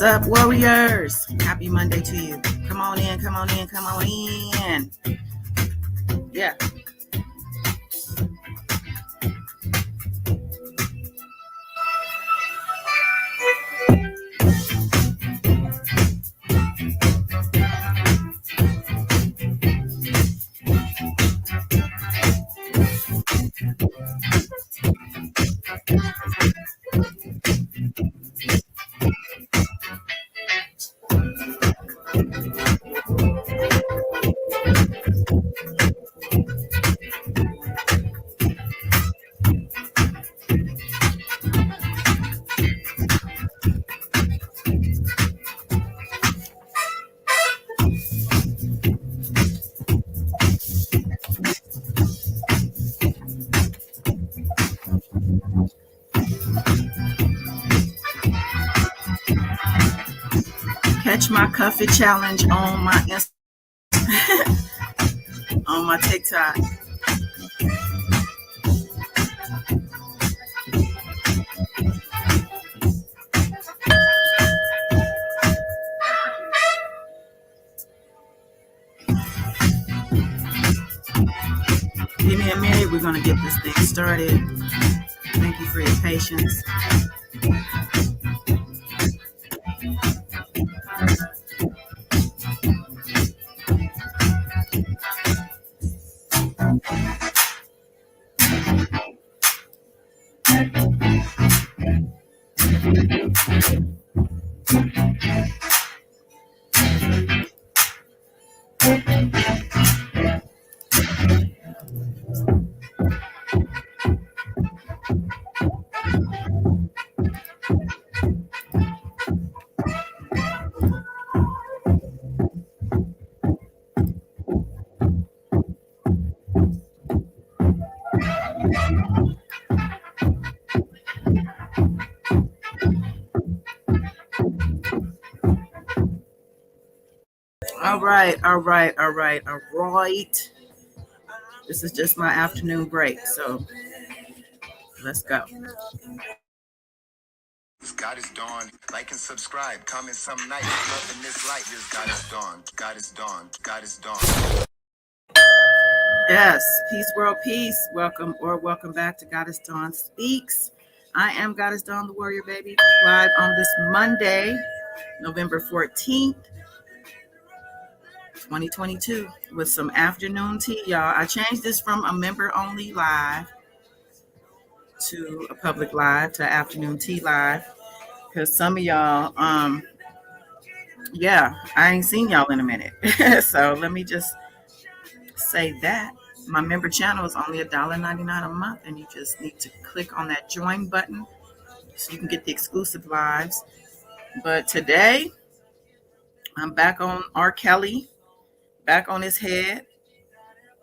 up, warriors? Happy Monday to you. Come on in, come on in, come on in. Yeah. Catch my coffee challenge on my on my TikTok. Give me a minute. We're going to get this thing started. Thank you for your patience. All right. This is just my afternoon break, so let's go. God is dawn. Like and subscribe. Comment some night. Love in this light. Here's God is dawn. God is dawn. God is dawn. Yes, peace, world, peace. Welcome back to Goddess Dawn Speaks. I am Goddess Dawn, the Warrior Baby, live on this Monday, November 14th. 2022 with some afternoon tea, y'all. I changed this from a member only live to a public live to afternoon tea live because some of y'all I ain't seen y'all in a minute. So let me just say that my member channel is only $1.99 a month, and you just need to click on that join button so you can get the exclusive lives. But today I'm back on R. Kelly, back on his head.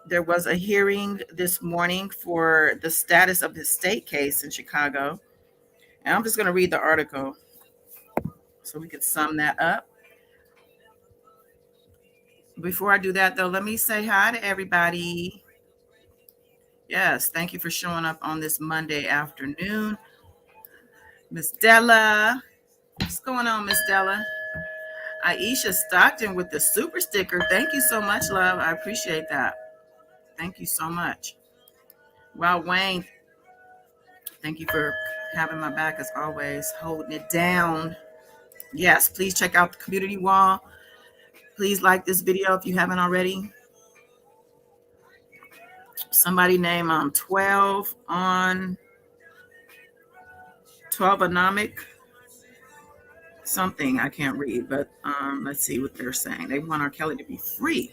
There was a hearing this morning for the status of his state case in Chicago. And I'm just going to read the article so we could sum that up. Before I do that, though, let me say hi to everybody. Yes, thank you for showing up on this Monday afternoon. Miss Della. What's going on, Miss Della? Aisha Stockton with the super sticker. Thank you so much, love. I appreciate that. Thank you so much. Wow, Wayne, thank you for having my back as always, holding it down. Yes, please check out the community wall. Please like this video if you haven't already. Somebody named 12 on 12onomic something. I can't read, but let's see what they're saying. They want R. Kelly to be free.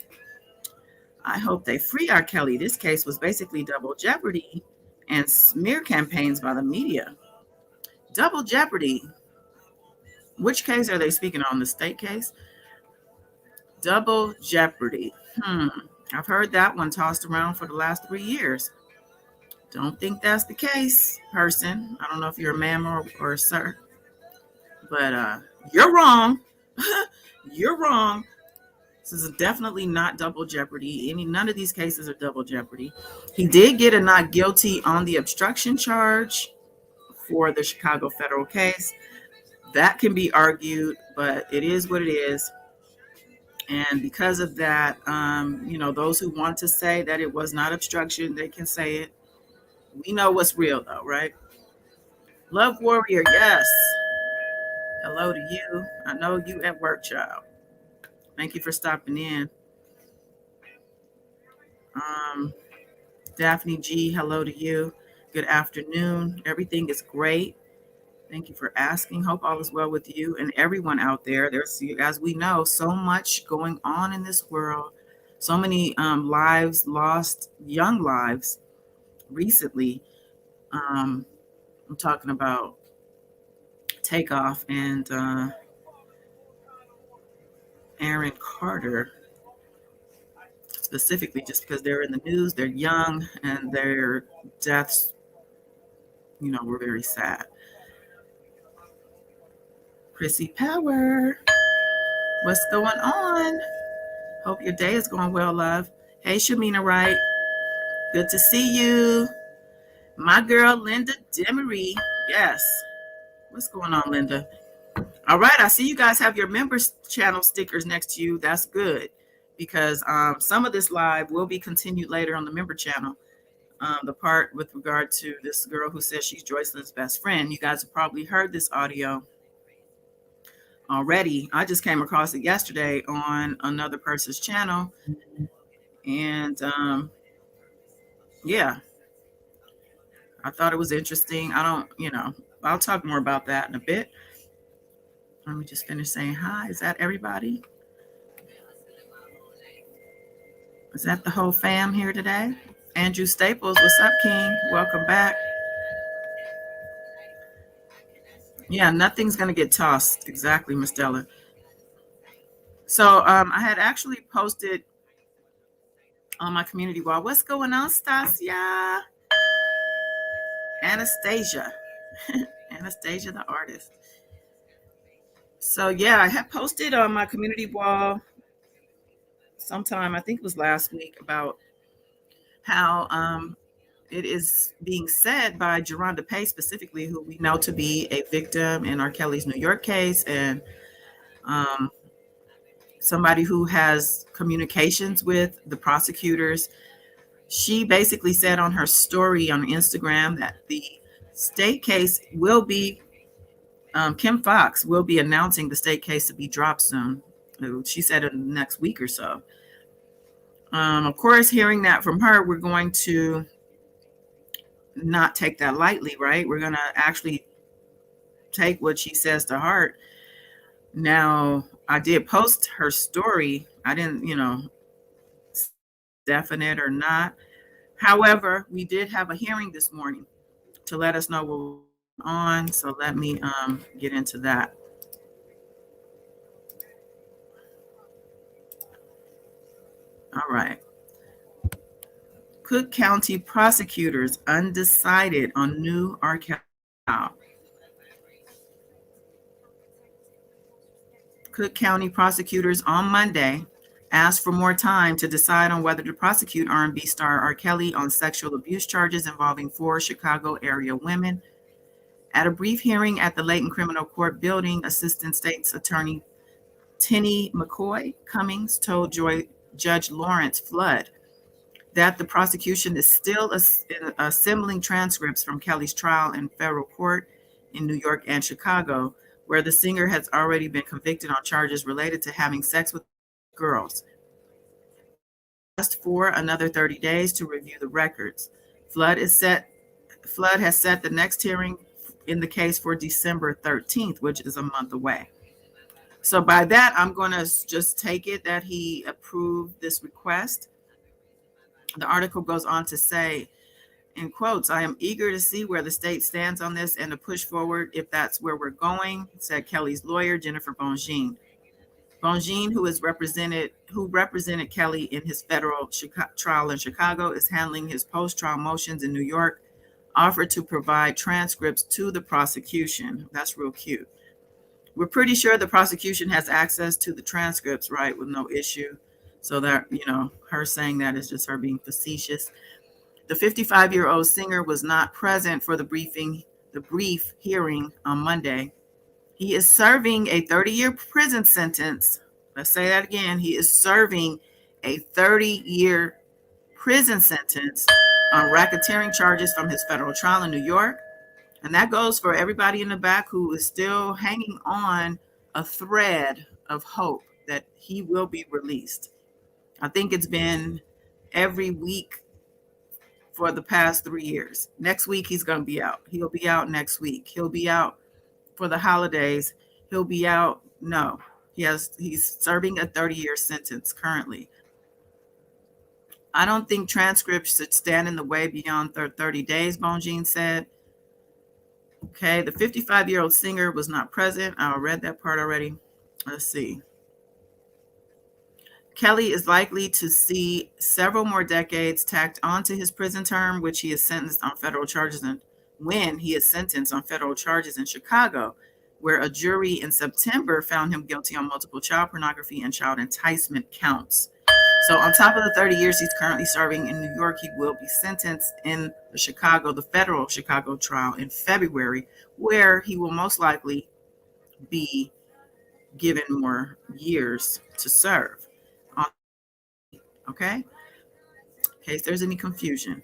I hope they free R. Kelly. This case was basically double jeopardy and smear campaigns by the media. Double jeopardy. Which case are they speaking on? The state case? Double jeopardy. I've heard that one tossed around for the last 3 years. Don't think that's the case, person. I don't know if you're a ma'am or a sir. But you're wrong. You're wrong. This is definitely not double jeopardy. None of these cases are double jeopardy. He did get a not guilty on the obstruction charge for the Chicago federal case. that can be argued, but it is what it is. And because of that, those who want to say that it was not obstruction, they can say it. We know what's real, though, right? Love Warrior, yes. Hello to you. I know you at work, child. Thank you for stopping in. Daphne G, hello to you. Good afternoon. Everything is great. Thank you for asking. Hope all is well with you and everyone out there. There's, as we know, so much going on in this world. So many lives lost, young lives recently. I'm talking about Takeoff and Aaron Carter, specifically just because they're in the news, they're young, and their deaths, were very sad. Chrissy Power, what's going on? Hope your day is going well, love. Hey, Shamina Wright, good to see you. My girl, Linda Demery, yes. What's going on, Linda? All right, I see you guys have your members channel stickers next to you. That's good, because some of this live will be continued later on the member channel. The part with regard to this girl who says she's Joycelyn's best friend. You guys have probably heard this audio already. I just came across it yesterday on another person's channel. And yeah, I thought it was interesting. I'll talk more about that in a bit. Let me just finish saying hi. Is that everybody? Is that the whole fam here today? Andrew Staples, what's up, King? Welcome back. Yeah, nothing's going to get tossed. Exactly, Miss Della. So I had actually posted on my community wall. What's going on, Stasia? Anastasia. Anastasia, the artist. So yeah, I had posted on my community wall sometime, I think it was last week, about how it is being said by Geronda Pay specifically, who we know to be a victim in R. Kelly's New York case, and somebody who has communications with the prosecutors. She basically said on her story on Instagram that the state case will be, Kim Fox will be announcing the state case to be dropped soon. She said in the next week or so. Of course, hearing that from her, we're going to not take that lightly, right? We're going to actually take what she says to heart. Now, I did post her story. I didn't, definite or not. However, we did have a hearing this morning to let us know what was on. So let me get into that. All right. Cook County prosecutors undecided on new R. Kelly. Cook County prosecutors on Monday asked for more time to decide on whether to prosecute R&B star R. Kelly on sexual abuse charges involving 4 Chicago area women. At a brief hearing at the Layton Criminal Court building, Assistant State's Attorney Tenny McCoy Cummings told Judge Lawrence Flood that the prosecution is still assembling transcripts from Kelly's trial in federal court in New York and Chicago, where the singer has already been convicted on charges related to having sex with girls. Just for another 30 days to review the records. Flood has set the next hearing in the case for December 13th, which is a month away. So by that, I'm going to just take it that he approved this request. The article goes on to say, in quotes, "I am eager to see where the state stands on this and to push forward if that's where we're going," said Kelly's lawyer, Jennifer Bongine. Bongine, who represented Kelly in his federal trial in Chicago, is handling his post-trial motions in New York, offered to provide transcripts to the prosecution. That's real cute. We're pretty sure the prosecution has access to the transcripts, right, with no issue. So that, her saying that is just her being facetious. The 55-year-old singer was not present for the brief hearing on Monday. He is serving a 30-year prison sentence. Let's say that again. He is serving a 30-year prison sentence on racketeering charges from his federal trial in New York. And that goes for everybody in the back who is still hanging on a thread of hope that he will be released. I think it's been every week for the past 3 years. Next week, he's going to be out. He'll be out next week. He'll be out for the holidays. He'll be out. No, he's serving a 30-year sentence currently. I don't think transcripts should stand in the way beyond 30 days, Bonjean said. Okay, the 55-year-old singer was not present. I read that part already. Let's see. Kelly is likely to see several more decades tacked onto his prison term, which he is sentenced on federal charges, and when he is sentenced on federal charges in Chicago, where a jury in September found him guilty on multiple child pornography and child enticement counts. So on top of the 30 years he's currently serving in New York, he will be sentenced in the federal Chicago trial in February, where he will most likely be given more years to serve. Okay? In case there's any confusion.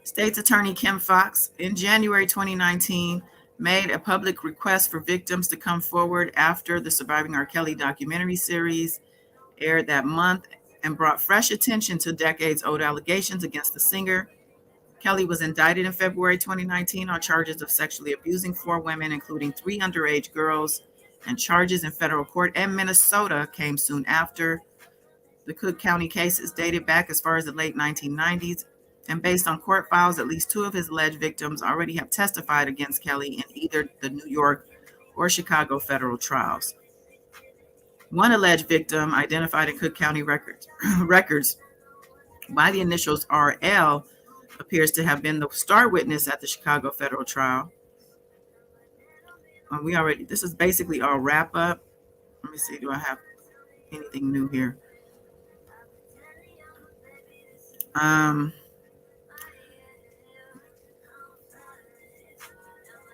State's Attorney Kim Foxx, in January 2019, made a public request for victims to come forward after the Surviving R. Kelly documentary series aired that month and brought fresh attention to decades-old allegations against the singer. Kelly was indicted in February 2019 on charges of sexually abusing 4 women, including 3 underage girls, and charges in federal court and Minnesota came soon after. The Cook County case is dated back as far as the late 1990s, and based on court files, at least 2 of his alleged victims already have testified against Kelly in either the New York or Chicago federal trials. One alleged victim, identified in Cook County records by the initials RL, appears to have been the star witness at the Chicago federal trial. This is basically our wrap up. Let me see, do I have anything new here?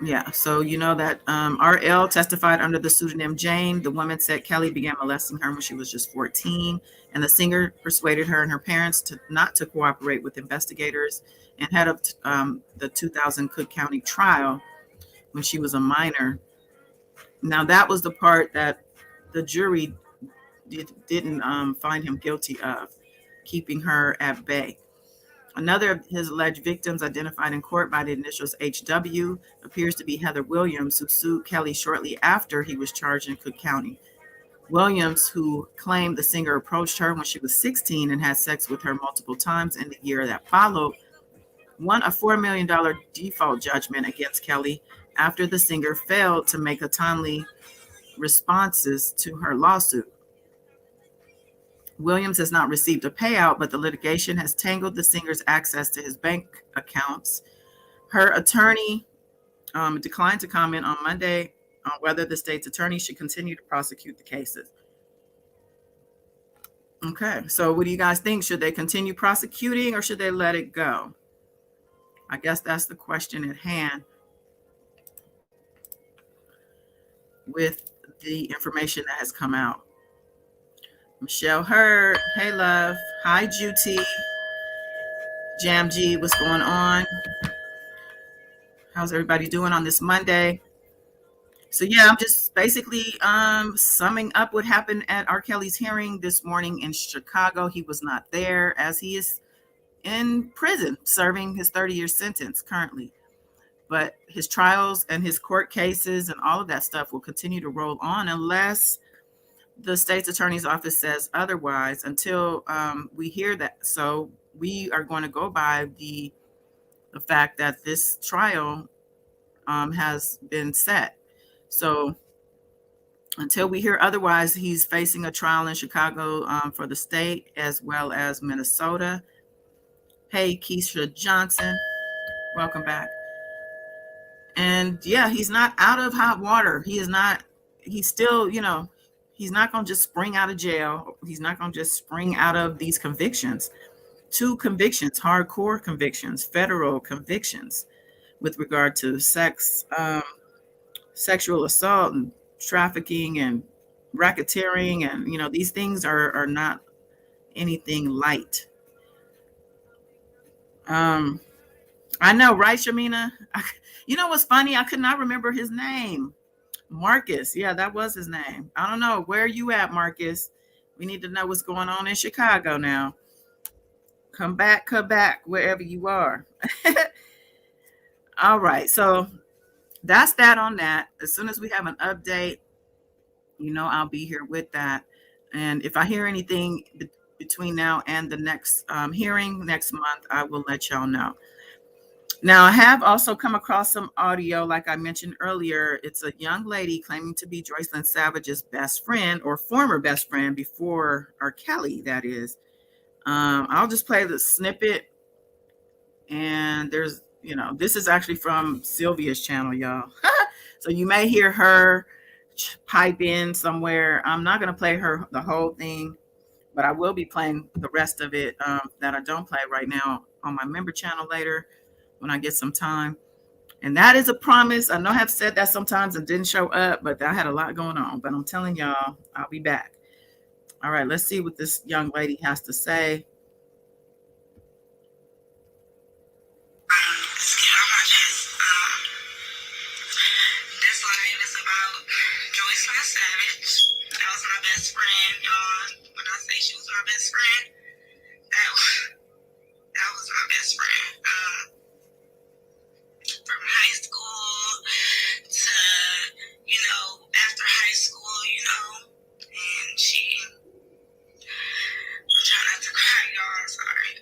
Yeah, so you know that RL testified under the pseudonym Jane. The woman said Kelly began molesting her when she was just 14, and the singer persuaded her and her parents not to cooperate with investigators and head up the 2000 Cook County trial when she was a minor. Now, that was the part that the jury didn't find him guilty of, keeping her at bay. Another of his alleged victims, identified in court by the initials HW, appears to be Heather Williams, who sued Kelly shortly after he was charged in Cook County. Williams, who claimed the singer approached her when she was 16 and had sex with her multiple times in the year that followed, won a $4 million default judgment against Kelly after the singer failed to make a timely responses to her lawsuit. Williams has not received a payout, but the litigation has tangled the singer's access to his bank accounts. Her attorney declined to comment on Monday on whether the state's attorney should continue to prosecute the cases. Okay, so what do you guys think? Should they continue prosecuting or should they let it go? I guess that's the question at hand with the information that has come out. Michelle Hurd, hey love. Hi Juti. Jam G, what's going on? How's everybody doing on this Monday? So yeah, I'm just basically summing up what happened at R. Kelly's hearing this morning in Chicago. He was not there, as he is in prison serving his 30-year sentence currently. But his trials and his court cases and all of that stuff will continue to roll on unless the state's attorney's office says otherwise, until we hear that. So we are going to go by the fact that this trial has been set. So until we hear otherwise, he's facing a trial in Chicago for the state as well as Minnesota. Hey, Keisha Johnson, welcome back. And yeah, he's not out of hot water. He's still, he's not going to just spring out of jail. He's not going to just spring out of these convictions. 2 convictions, hardcore convictions, federal convictions with regard to sex sexual assault and trafficking and racketeering, and these things are not anything light. I know, right, Shamina? You know what's funny? I could not remember his name. Marcus. Yeah, that was his name. I don't know. Where are you at, Marcus? We need to know what's going on in Chicago now. Come back, wherever you are. All right. So that's that on that. As soon as we have an update, I'll be here with that. And if I hear anything between now and the next hearing next month, I will let y'all know. Now, I have also come across some audio, like I mentioned earlier. It's a young lady claiming to be Joycelyn Savage's best friend, or former best friend before R. Kelly, that is. I'll just play the snippet. And this is actually from Sylvia's channel, y'all. So you may hear her pipe in somewhere. I'm not going to play the whole thing, but I will be playing the rest of it that I don't play right now on my member channel later when I get some time. And that is a promise. I know I have said that sometimes and didn't show up, but I had a lot going on. But I'm telling y'all, I'll be back. All right, let's see what this young lady has to say. This live is about Joycelyn Savage. That was my best friend, y'all. When I say she was my best friend, that was my best friend. From high school to, after high school, and I'm trying not to cry, y'all. Sorry.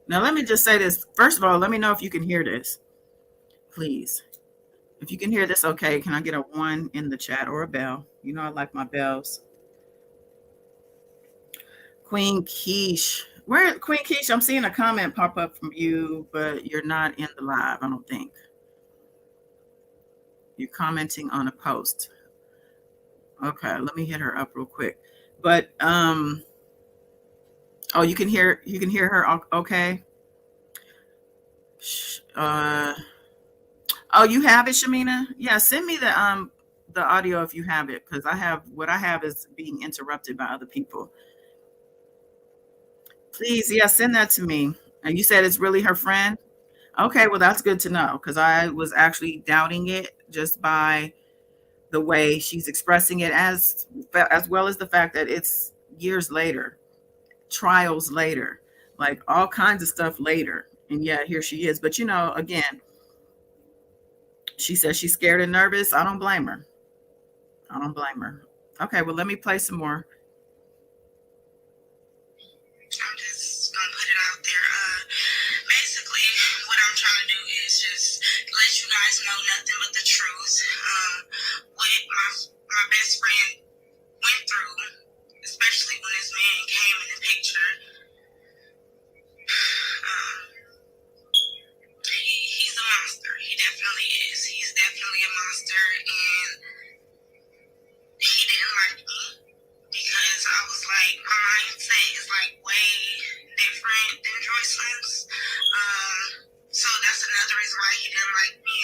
Now, let me just say this. First of all, let me know if you can hear this, please. If you can hear this, okay, can I get a 1 in the chat or a bell? I like my bells. Queen Quiche. Where, Queen Quiche? I'm seeing a comment pop up from you, but you're not in the live, I don't think. You're commenting on a post. Okay, let me hit her up real quick. But oh, you can hear her, okay? Oh, you have it, Shamina? Yeah, send me the audio if you have it, because what I have is being interrupted by other people. Please, yeah, send that to me. And you said it's really her friend? Okay, well, that's good to know, because I was actually doubting it just by the way she's expressing it, as well as the fact that it's years later, trials later, like all kinds of stuff later. And yeah, here she is. But again, she says she's scared and nervous. I don't blame her. Okay, well, let me play some more. I'm just gonna put it out there. Basically, what I'm trying to do is just let you guys know nothing but the truth. What my best friend went through, especially when this man came in the picture. He's a monster. He definitely is. He's definitely a monster, and he didn't like me because I was like, my mindset is like way different than Joycelyn's. So that's another reason why he didn't like me.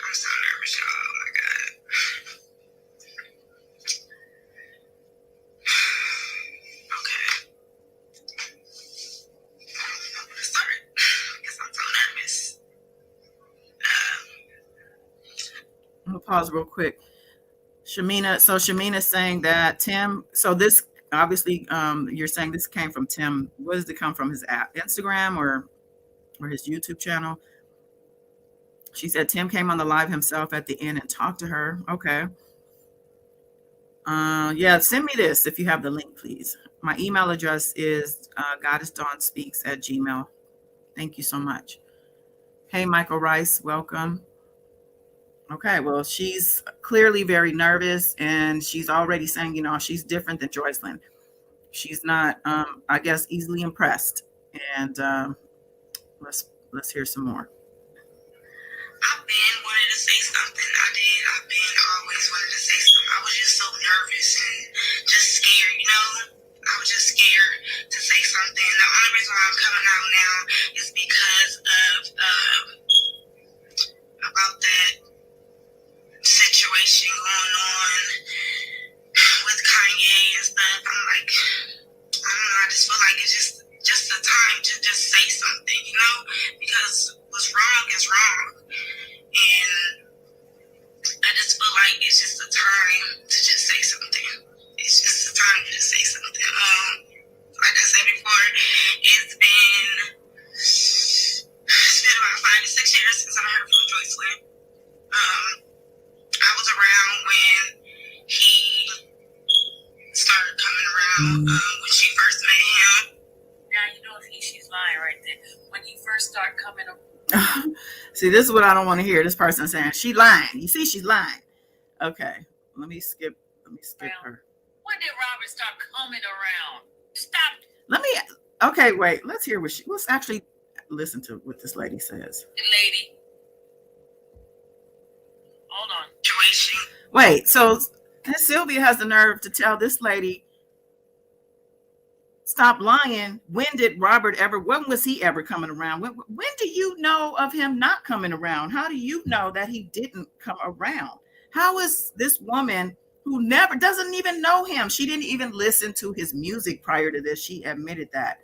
I'm so nervous, y'all. Oh my God. Okay. Sorry. Because I'm so nervous. I'm gonna pause real quick. Shamina, so Shamina's saying that Tim, so this obviously you're saying this came from Tim. What does it come from? His app, Instagram, or his YouTube channel? She said Tim came on the live himself at the end and talked to her. Okay. Yeah, send me this if you have the link, please. My email address is goddessdawnspeaks@gmail.com. Thank you so much. Hey, Michael Rice, welcome. Okay, well, she's clearly very nervous, and she's already saying, she's different than Joycelyn. She's not, I guess, easily impressed. And let's hear some more. I've been wanted to say something. I did. I've been always wanted to say something. I was just so nervous and just scared, I was just scared to say something. The only reason why I'm coming out now is because of around when she first met him. Now you know she's lying right there. When he first started coming up. See, this is what I don't want to hear. This person saying she lying. You see, she's lying. Okay, let me skip her. When did Robert start coming around? Stop. Okay, wait. Let's hear let's actually listen to what this lady says. Lady. Hold on. Situation. Wait, so Sylvia has the nerve to tell this lady, stop lying. When was he ever coming around? When do you know of him not coming around? How do you know that he didn't come around? How is this woman who doesn't even know him? She didn't even listen to his music prior to this. She admitted that.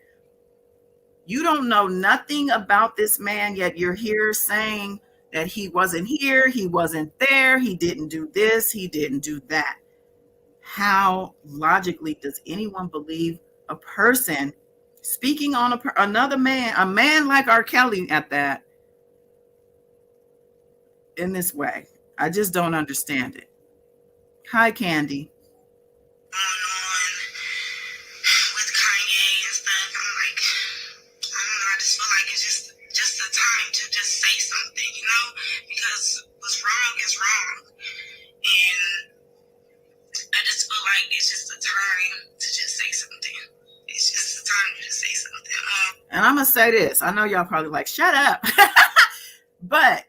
You don't know nothing about this man, yet you're here saying that he wasn't here, he wasn't there, he didn't do this, he didn't do that. How logically does anyone believe a person speaking on another man, a man like R. Kelly at that, in this way? I just don't understand it. Hi, Candy. With Kanye and stuff, I'm like, I don't know, I just feel like it's just a time to just say something, you know, because what's wrong is wrong, and I just feel like it's just a time to just say something. It's just a time to just say something. And I'm gonna say this. I know y'all probably like, shut up, but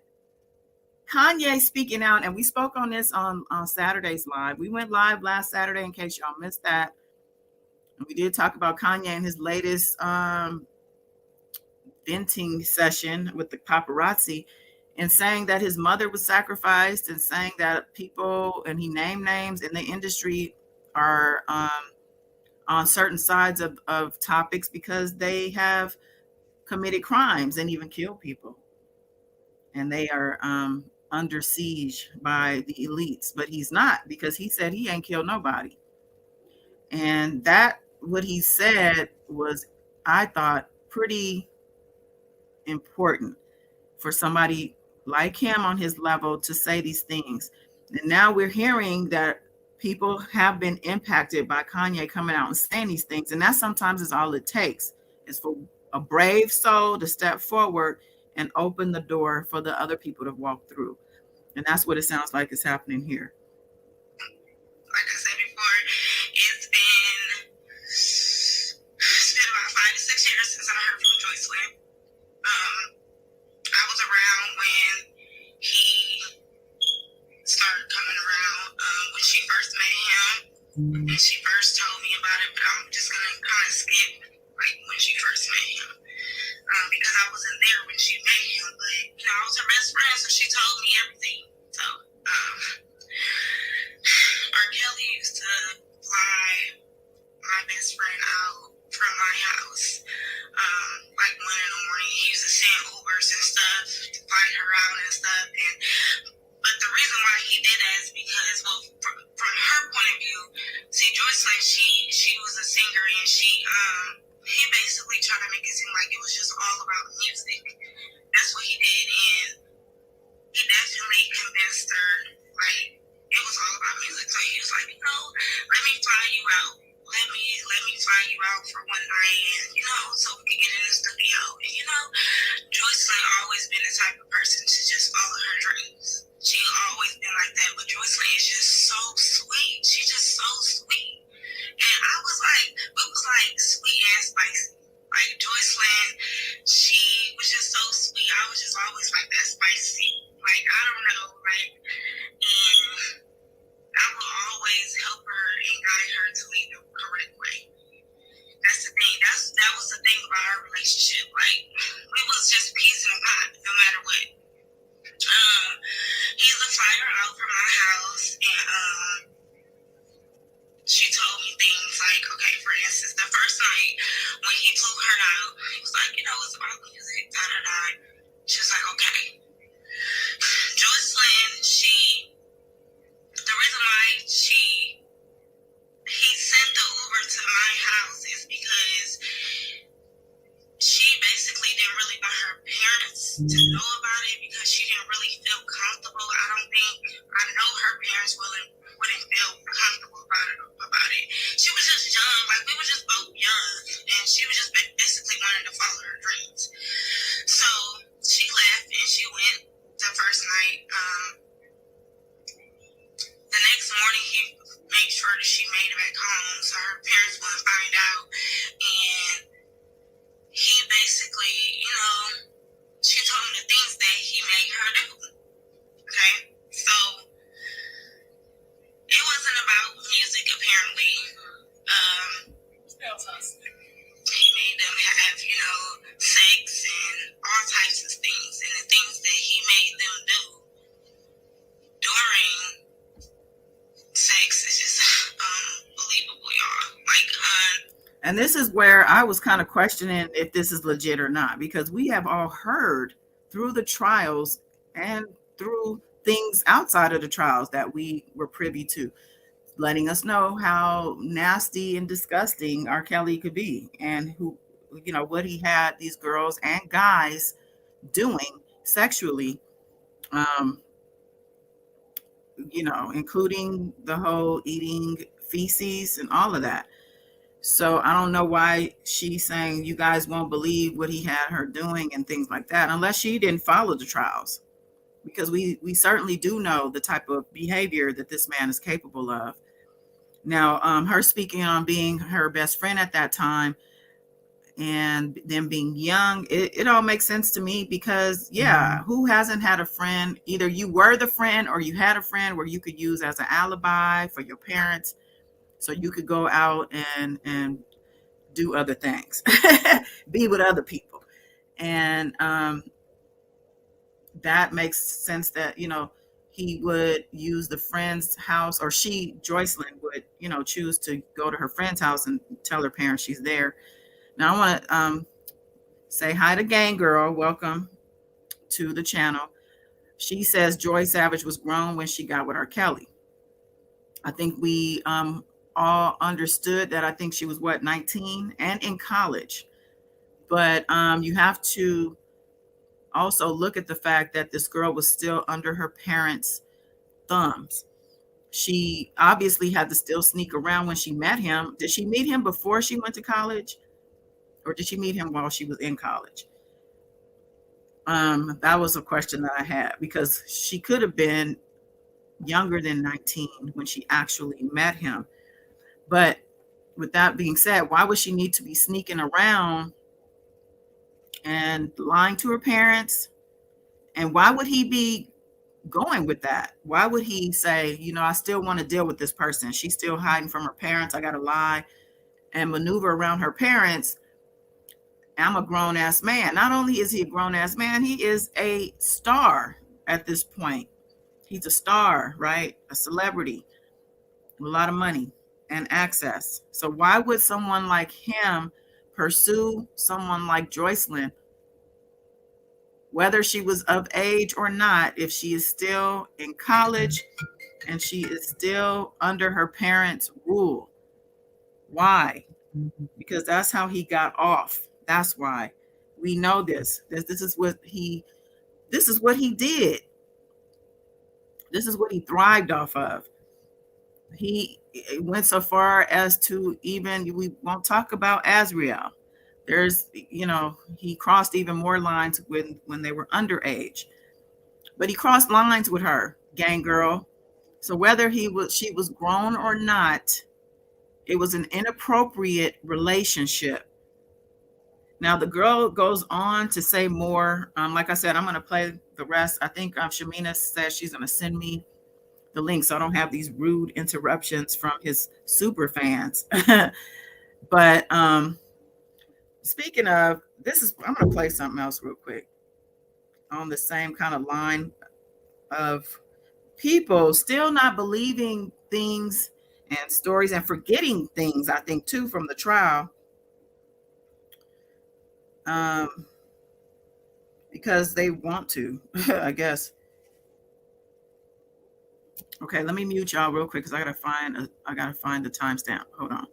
Kanye speaking out, and we spoke on this on Saturday's live. We went live last Saturday in case y'all missed that. And we did talk about Kanye and his latest venting session with the paparazzi, and saying that his mother was sacrificed, and saying that people, and he named names in the industry, are on certain sides of topics because they have committed crimes and even killed people. And they are under siege by the elites, but he's not, because he said he ain't killed nobody. And that, what he said was, I thought, pretty important for somebody like him on his level to say these things. And now we're hearing that people have been impacted by Kanye coming out and saying these things. And that sometimes is all it takes, is for a brave soul to step forward and open the door for the other people to walk through. And that's what it sounds like is happening here. Like I said before, it's been about 5 to 6 years since I heard from Joycelyn. I was around when he started coming around, when she first met him, and she first told me about it, but I'm just gonna kind of skip like when she first met him, because I wasn't there when she met him, but you know, I was her best friend, so she told me everything. So R. Kelly used to fly my best friend out from my house, like 1 a.m. He used to send Ubers and stuff to fly her out and stuff. But the reason why he did that is because, well, from her point of view, see, Joycelyn, she was a singer, and he basically tried to make it seem like it was just all about music. That's what he did, and he definitely convinced her like it was all about music. So he was like, you know, let me fly you out. Let me fly you out for one night, and you know, so we can get in the studio. And you know, Joycelyn always been the type of person to just follow her dreams. She always been like that, but Joycelyn is just so sweet. She's just so sweet. And I was like, it was like sweet and spicy. Like Joycelyn, she was just so sweet. I was just always like that spicy. Like, I don't know, like, and I will always help her and guide her to lead the correct way. That's the thing. That was the thing about our relationship. Like, it was just peace in a pot, no matter what. He would fly her out from my house, and she told me things like, okay, for instance, the first night when he flew her out, he was like, you know, it's about music, da-da-da. She was like, okay. Joycelyn, the reason why he sent the Uber to my house is because she basically didn't really want her parents to know about it, because she didn't really feel comfortable. I know her parents wouldn't feel comfortable about it. She was just young, like And this is where I was kind of questioning if this is legit or not, because we have all heard through the trials and through things outside of the trials that we were privy to, letting us know how nasty and disgusting R. Kelly could be, and who, what he had these girls and guys doing sexually, um, including the whole eating feces and all of that. So I don't know why she's saying you guys won't believe what he had her doing and things like that, unless she didn't follow the trials, because we certainly do know the type of behavior that this man is capable of. Now, her speaking on being her best friend at that time and them being young, it all makes sense to me, because who hasn't had a friend? Either you were the friend or you had a friend where you could use as an alibi for your parents, so you could go out and do other things, be with other people. And that makes sense that, he would use the friend's house, or Joycelyn would, choose to go to her friend's house and tell her parents she's there. Now I want to say hi to Gang Girl. Welcome to the channel. She says Joy Savage was grown when she got with R. Kelly. I think we all understood that. I think she was 19 and in college. But you have to also look at the fact that this girl was still under her parents' thumbs. She obviously had to still sneak around when she met him. Did she meet him before she went to college, or did she meet him while she was in college? That was a question that I had, because she could have been younger than 19 when she actually met him. But with that being said, why would she need to be sneaking around and lying to her parents? And why would he be going with that? Why would he say, I still want to deal with this person? She's still hiding from her parents. I got to lie and maneuver around her parents. I'm a grown ass man. Not only is he a grown ass man, he is a star at this point. He's a star, right? A celebrity with a lot of money and access. So why would someone like him pursue someone like Joycelyn, whether she was of age or not, if she is still in college and she is still under her parents' rule? Why? Because that's how he got off. That's why. We know this. This is what he did. This is what he thrived off of. He went so far as to, even, we won't talk about Azriel. There's, he crossed even more lines when they were underage. But he crossed lines with her, Gang Girl. So whether she was grown or not, it was an inappropriate relationship. Now the girl goes on to say more. Like I said, I'm going to play the rest. I think Shamina says she's going to send me the link, so I don't have these rude interruptions from his super fans. But speaking of this, I'm going to play something else real quick on the same kind of line of people still not believing things and stories and forgetting things, I think, too, from the trial. Because they want to, I guess. Okay, let me mute y'all real quick, because I gotta find the timestamp. Hold on.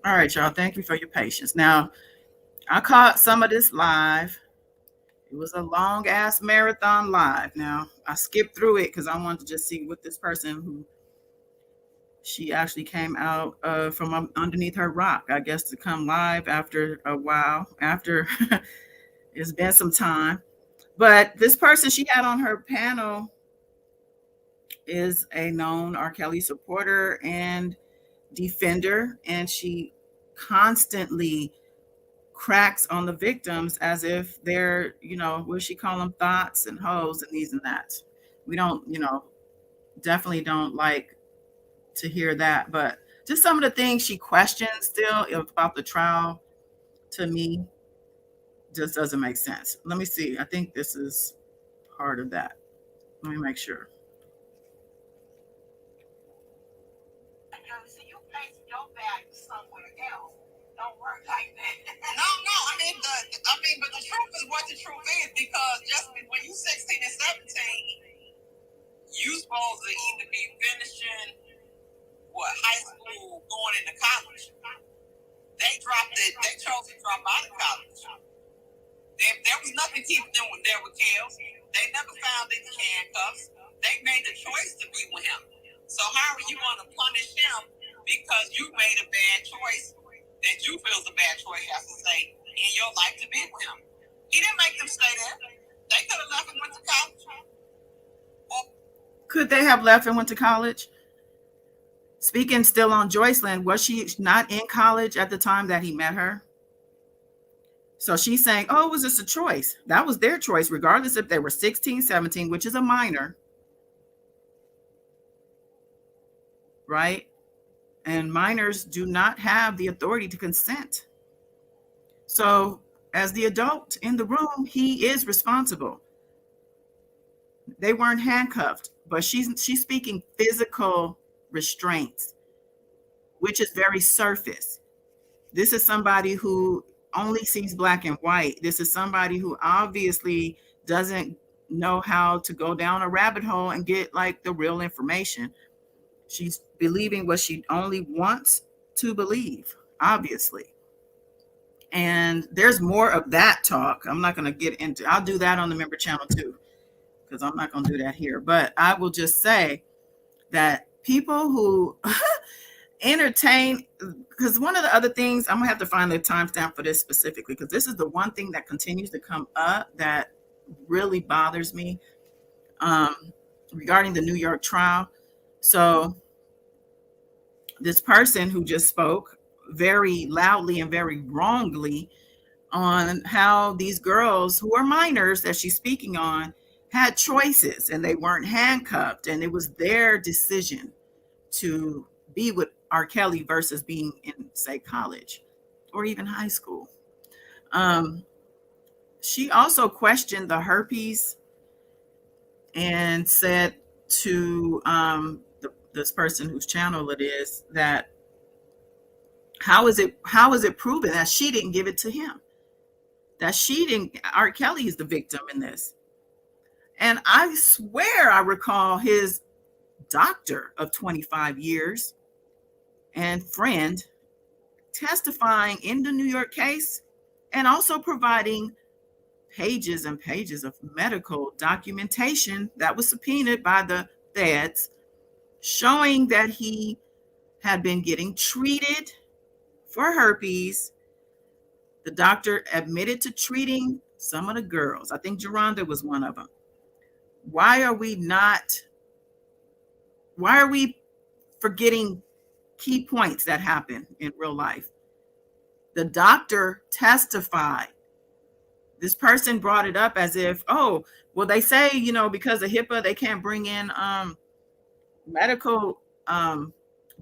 All right, y'all. Thank you for your patience. Now, I caught some of this live. It was a long ass marathon live. Now, I skipped through it because I wanted to just see what this person, who she actually came out from underneath her rock, I guess, to come live after a while, after it's been some time. But this person she had on her panel is a known R. Kelly supporter and defender, and she constantly cracks on the victims as if they're, what does she call them, thoughts and hoes and these and that. We don't, definitely don't like to hear that, but just some of the things she questions still about the trial, to me, just doesn't make sense. Let me see. I think this is part of that. Let me make sure. So you place your value somewhere else. Don't work like that. No. But the truth is what the truth is, because just when you 16 and 17, you supposed to either be finishing high school, going into college. They dropped it. They chose to drop out of college. There was nothing keeping them there with Kels. They never found any handcuffs. They made the choice to be with him. So how are you going to punish him because you made a bad choice that you feel is a bad choice, I have to say, in your life to be with him? He didn't make them stay there. They could have left and went to college. Could they have left and went to college? Speaking still on Joycelyn, was she not in college at the time that he met her? So she's saying, oh, it was just a choice. That was their choice, regardless if they were 16, 17, which is a minor. Right? And minors do not have the authority to consent. So as the adult in the room, he is responsible. They weren't handcuffed, but she's speaking physical restraints, which is very surface. This is somebody who only sees black and white. This is somebody who obviously doesn't know how to go down a rabbit hole and get like the real information. She's believing what she only wants to believe, obviously. And there's more of that talk. I'm not going to get into, I'll do that on the member channel too, because I'm not going to do that here. But I will just say that people who entertain, because one of the other things, I'm gonna have to find the timestamp for this specifically, because this is the one thing that continues to come up that really bothers me regarding the New York trial. So this person who just spoke very loudly and very wrongly on how these girls who are minors that she's speaking on had choices and they weren't handcuffed, and it was their decision to be with R. Kelly versus being in, say, college or even high school. She also questioned the herpes and said to this person whose channel it is that how is it proven that she didn't give it to him? That she didn't, R. Kelly is the victim in this. And I swear I recall his doctor of 25 years and friend testifying in the New York case and also providing pages and pages of medical documentation that was subpoenaed by the feds showing that he had been getting treated for herpes. The doctor admitted to treating some of the girls. I think Geronda was one of them. Why are we forgetting key points that happen in real life? The doctor testified. This person brought it up as if, oh, well, they say, because of HIPAA, they can't bring in medical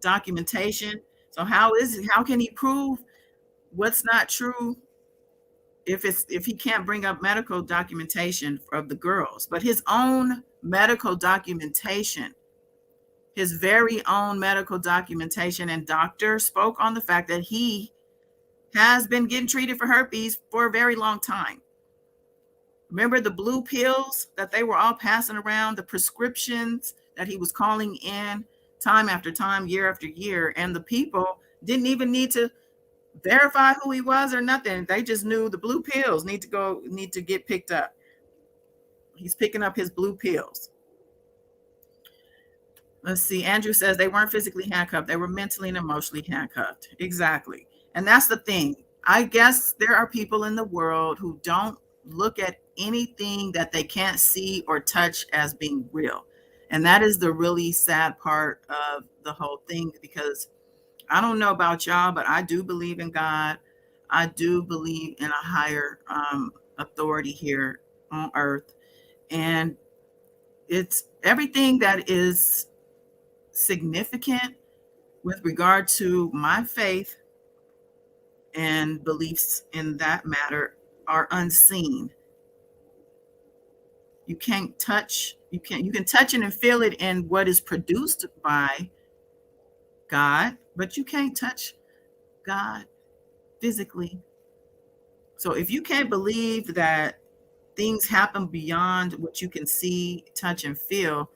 documentation. So how can he prove what's not true if he can't bring up medical documentation of the girls? But his own medical documentation, his very own medical documentation and doctor spoke on the fact that he has been getting treated for herpes for a very long time. Remember the blue pills that they were all passing around, the prescriptions that he was calling in time after time, year after year, and the people didn't even need to verify who he was or nothing. They just knew the blue pills need to get picked up. He's picking up his blue pills. Let's see. Andrew says they weren't physically handcuffed. They were mentally and emotionally handcuffed. Exactly. And that's the thing. I guess there are people in the world who don't look at anything that they can't see or touch as being real. And that is the really sad part of the whole thing, because I don't know about y'all, but I do believe in God. I do believe in a higher authority here on earth. And it's everything that is significant with regard to my faith and beliefs in that matter are unseen. You can't touch, you can touch it and feel it in what is produced by God, but you can't touch God physically. So if you can't believe that things happen beyond what you can see, touch, and feel,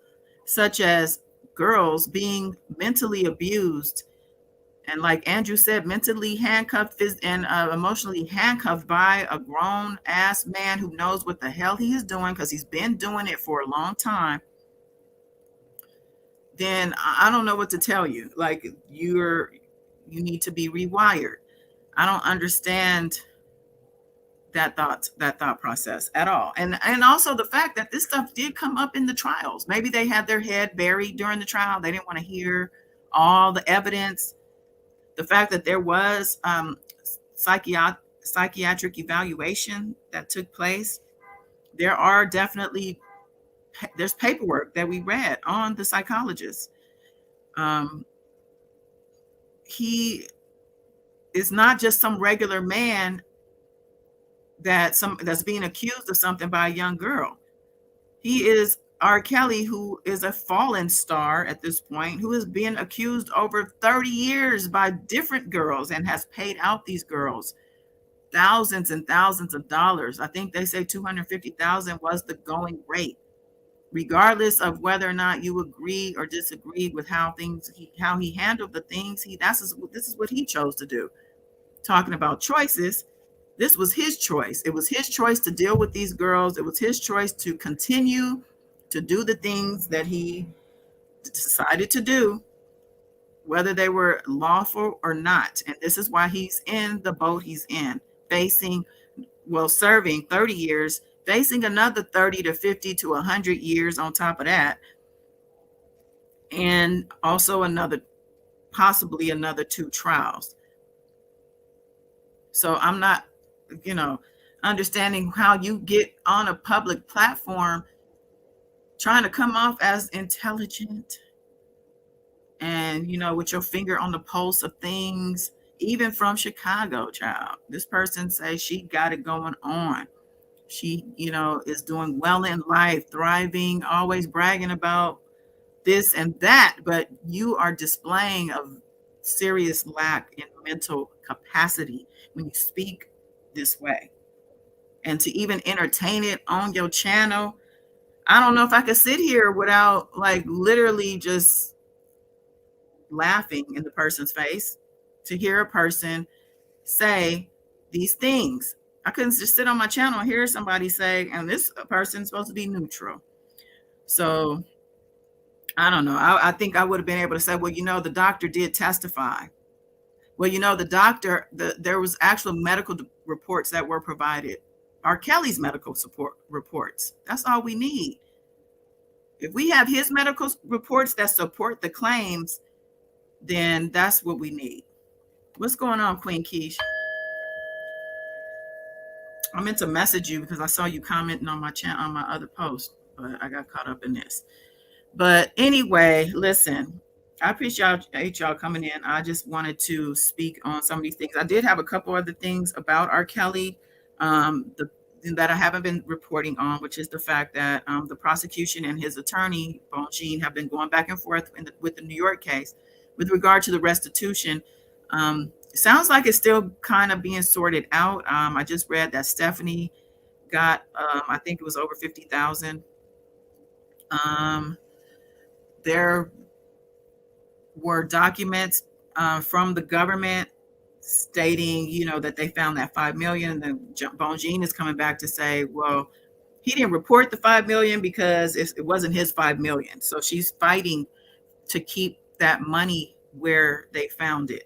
such as girls being mentally abused, and like Andrew said, mentally handcuffed and emotionally handcuffed by a grown ass man who knows what the hell he is doing because he's been doing it for a long time, then I don't know what to tell you. Like you need to be rewired. I don't understand that thought process at all. And also the fact that this stuff did come up in the trials. Maybe they had their head buried during the trial. They didn't want to hear all the evidence. The fact that there was psychiatric evaluation that took place. There are definitely there's paperwork that we read on the psychologist. He is not just some regular man that's being accused of something by a young girl. He is R. Kelly, who is a fallen star at this point, who has been accused over 30 years by different girls and has paid out these girls thousands and thousands of dollars. I think they say 250,000 was the going rate, regardless of whether or not you agree or disagree with how he handled the things. This is what he chose to do. Talking about choices, this was his choice. It was his choice to deal with these girls. It was his choice to continue to do the things that he decided to do, whether they were lawful or not. And this is why he's in the boat he's in, serving 30 years, facing another 30 to 50 to 100 years on top of that. And also possibly another 2 trials. So I'm not, understanding how you get on a public platform trying to come off as intelligent and, with your finger on the pulse of things, even from Chicago, child. This person says she got it going on. She, is doing well in life, thriving, always bragging about this and that, but you are displaying a serious lack in mental capacity when you speak this way. And to even entertain it on your channel, I don't know if I could sit here without literally just laughing in the person's face to hear a person say these things. I couldn't just sit on my channel and hear somebody say, and this person's supposed to be neutral. So I don't know. I think I would have been able to say, well, the doctor did testify. Well, the doctor, there was actual medical reports that were provided. R. Kelly's medical support reports. That's all we need. If we have his medical reports that support the claims, then that's what we need. What's going on, Queen Keish? I meant to message you because I saw you commenting on my channel, on my other post, but I got caught up in this. But anyway, listen, I appreciate y'all coming in. I just wanted to speak on some of these things. I did have a couple other things about R. Kelly that I haven't been reporting on, which is the fact that the prosecution and his attorney, Bonjean, have been going back and forth with the New York case with regard to the restitution. It sounds like it's still kind of being sorted out. I just read that Stephanie got, I think it was over 50,000. There were documents from the government stating, that they found that 5 million. And then Bonjean is coming back to say, well, he didn't report the 5 million because it wasn't his 5 million. So she's fighting to keep that money where they found it.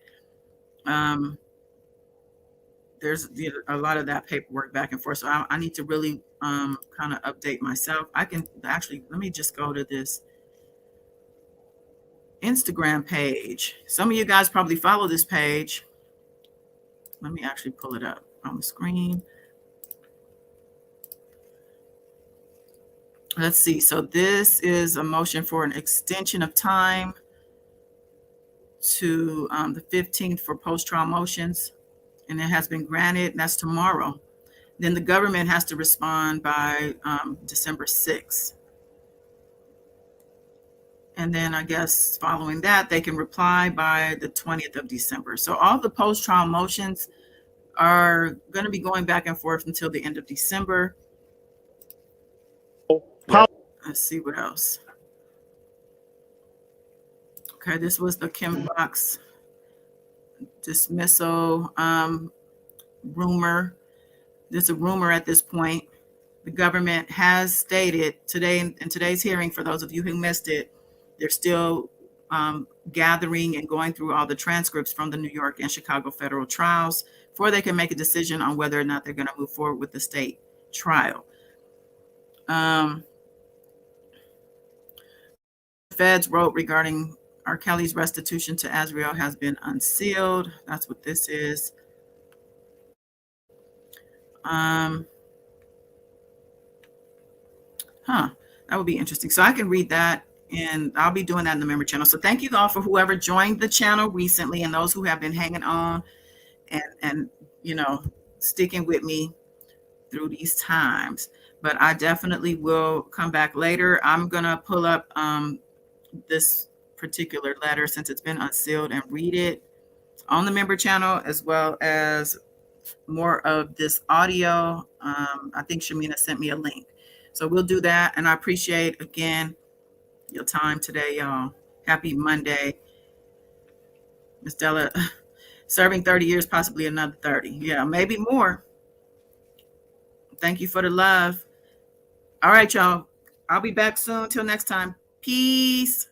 There's a lot of that paperwork back and forth. So I need to really kind of update myself. I can actually, let me just go to this Instagram page. Some of you guys probably follow this page. Let me actually pull it up on the screen. Let's see. So this is a motion for an extension of time to the 15th for post-trial motions, and it has been granted, and that's tomorrow. Then the government has to respond by December 6th. And then I guess following that, they can reply by the 20th of December. So all the post-trial motions are going to be going back and forth until the end of December. Let's see what else. Okay, this was the Kim Foxx dismissal rumor. There's a rumor at this point. The government has stated today in today's hearing, for those of you who missed it, they're still gathering and going through all the transcripts from the New York and Chicago federal trials before they can make a decision on whether or not they're going to move forward with the state trial. Feds wrote regarding R. Kelly's restitution to Azriel has been unsealed. That's what this is. That would be interesting. So I can read that, and I'll be doing that in the member channel. So thank you all for whoever joined the channel recently and those who have been hanging on and you know, sticking with me through these times. But I definitely will come back later. I'm going to pull up this particular letter since it's been unsealed and read it on the member channel, as well as more of this audio. I think Shamina sent me a link. So we'll do that. And I appreciate, again, your time today, y'all. Happy Monday. Ms. Della, serving 30 years, possibly another 30. Yeah, maybe more. Thank you for the love. All right, y'all. I'll be back soon. Till next time. Peace.